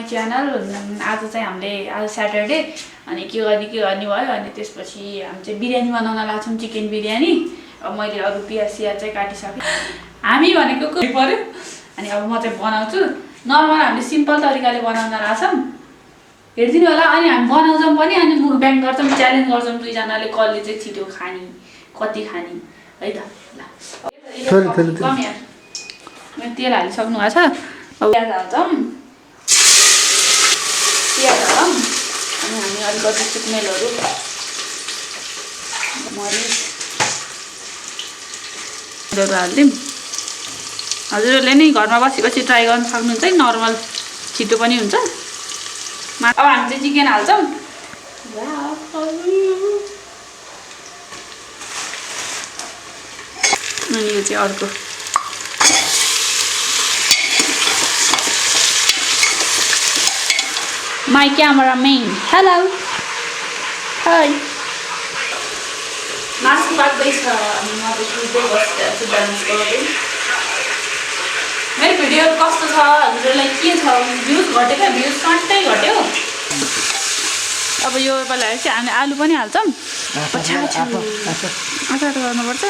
My channel. आज चाहिँ हामीले आज सैटरडे अनि के गर्ने भयो अनि त्यसपछि हामी चाहिँ बिरयानी बनाउन लाग्छौं, चिकन बिरयानी। अब मैले अरु पियाज सियाज चाहिँ काटिसके। हामी भनेको के पर्यो अनि अब म चाहिँ बनाउँछु। नर्मल हामीले सिम्पल तरिकाले बनाउन लाग्छौं, हेर्दिनु होला। अनि हामी बनाउँछौं पनि अनि मुकब्याङ गर्छौं, च्यालेन्ज गर्छौं दुई जनाले कसले चाहिँ छिटो खानी कति खानी है त। ल कम यार मैले तेल हालिसक्नु भएको छ। अब प्याज हाल्छौं, प्याज हालौँ अनि हामी अलिकति सुक्मेलहरु मरिच हाल्दिम। हजुरले नि घरमा बसी ट्राई गर्न सक्नुहुन्छ है, नर्मल छिटो पनि हुन्छ। अब हामी चाहिँ चिकन हाल्छौं। अनि यो चाहिँ अर्को my cameraman. Hello. Hi. मासु पाक्दैछ अनि म चाहिँ सुत्दै बसिरहेछु डान्स गर्दै। मेरो भिडियो कस्तो छ हजुरलाई के छ भ्युज घटेको भ्युज कन्टै घट्यो। अब यो पाला चाहिँ हामी आलु पनि हाल्छौं। अचार गर्नुपर्छ।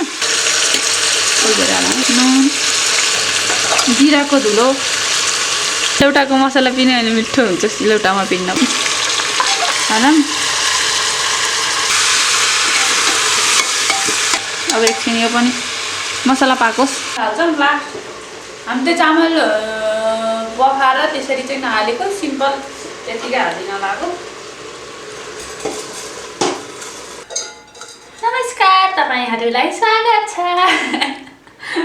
नुन जिराको धुलो सिलौटाको मसला पिने भने मिठो हुन्छ, सिलौटामा पिन्न हालौँ। अब एकछिन यो पनि मसला पाकोस् हाल्छौं। लास्ट हामी चाहिँ चामल बफाएर त्यसरी चाहिँ नहालेको, सिम्पल त्यतिकै हाल्दिन लाग्यो। नमस्कार, तपाईहरुलाई स्वागत छ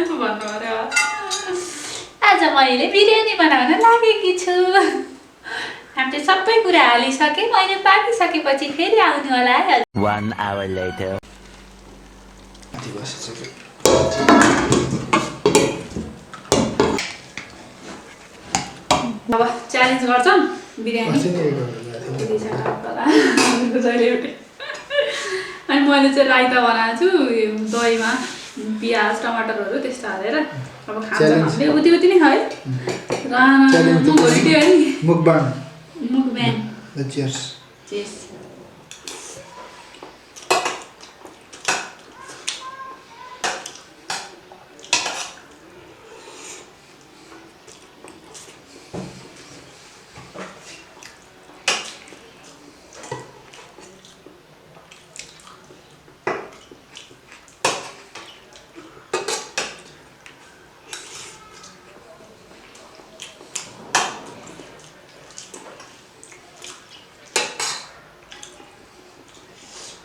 भन्नु पर्यो। आज मैले बिरयानी बनाउन लागेकी छु। हामीले सबै कुरा हालिसके, मैले पाकिसकेपछि फेरि आउनु होला है। 1 hour later. अब च्यालेन्ज गर्छौं बिरयानी। अनि मैले चाहिँ राइता बनाएको छु दहीमा प्याज टमाटरहरु त्यस्तो हालेर। अब खान्छौं हामीले उति नै है। च्यालेन्ज है मुकबाङ। चियर्स। चियर्स।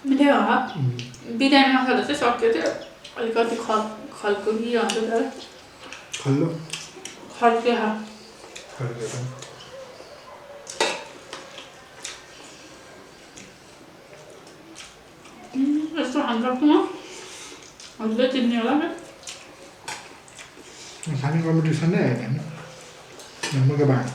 मिठो हो। बिरयानी मसला चाहिँ सक्यो त्यो अलिकति खल्को कि हुन्छ त खल्लो खल्के हा यस्तो हाम्रो कुन हजुरले चिन्ने होला नि खाने कम्पिटिसन नै हैन मुकबाङ।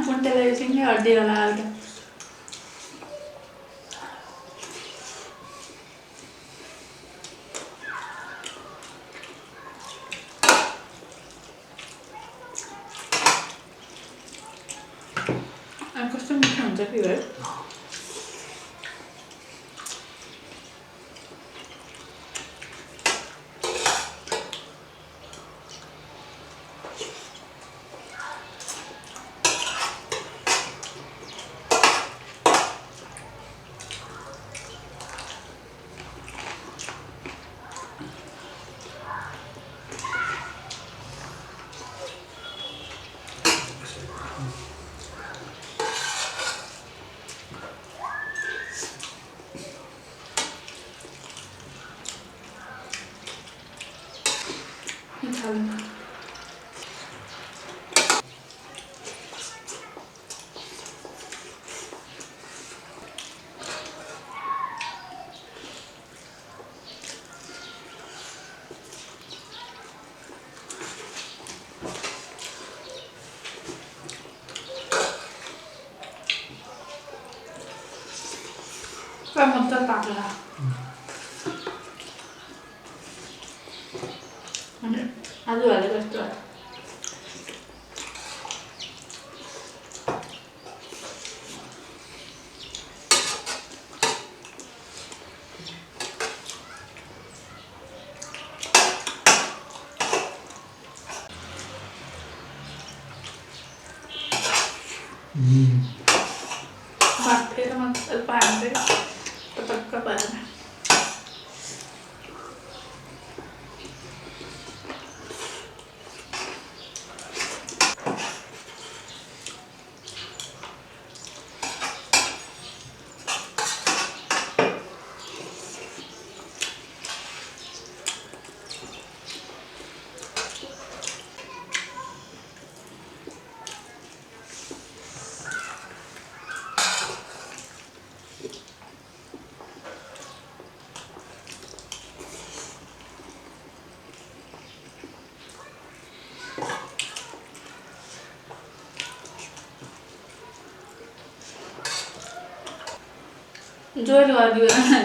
Pun televisinya ada lagi. Aku cuma macam tu je. खानु काय मस्त टाकला आणि आलू आले कष्ट वाटते मग पाहिजे तर पक्का पाहिजे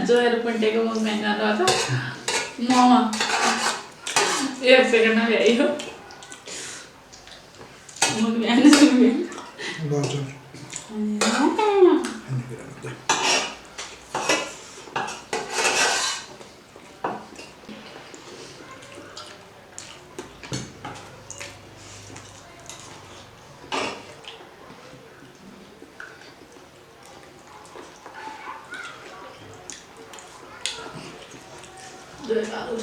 जोयल पिंटेको मुखब्याङ गर्नु म 1 सेकेन्डमा भ्याइयो मुखब्याङ जोयल आलु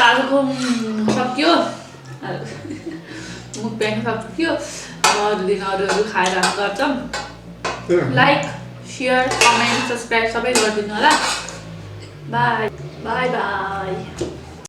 आलुको सक्यो मुखब्याङ सक्यो अब अरू दिन अरू खाएर गर्छौँ लाइक शेयर कमेन्ट सब्सक्राइब सबै गरिदिनु होला बाई बाई बाई